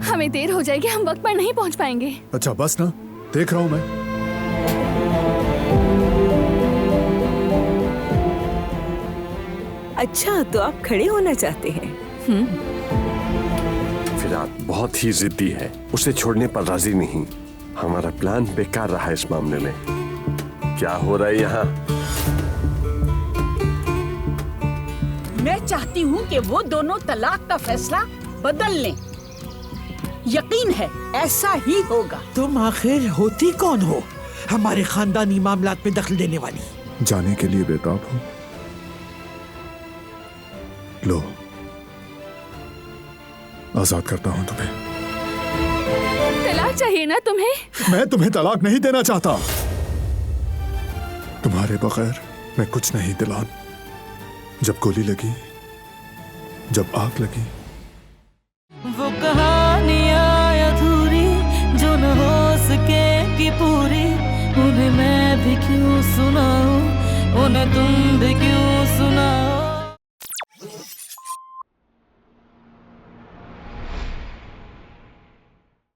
हमें देर हो जाएगी, हम वक्त पर नहीं पहुंच पाएंगे। अच्छा बस ना, देख रहा हूं मैं। अच्छा, तो आप खड़े होना चाहते हैं? फिरात बहुत ही जिद्दी है, उसे छोड़ने पर राजी नहीं। हमारा प्लान बेकार रहा इस मामले में। क्या हो रहा है यहाँ? मैं चाहती हूँ कि वो दोनों तलाक का फैसला बदल लें। यकीन है ऐसा ही होगा। तुम आखिर होती कौन हो हमारे खानदानी मामलात में दखल देने वाली? जाने के लिए बेताब हो? लो, आजाद करता हूं तुम्हें। तलाक चाहिए ना तुम्हें? मैं तुम्हें तलाक नहीं देना चाहता। तुम्हारे बगैर मैं कुछ नहीं दिलान। जब गोली लगी, जब आग लगी, वो कहानियां अधूरी जो न हो सके कि पूरी, उन्हें मैं भी क्यों सुनाऊं, उन्हें तुम भी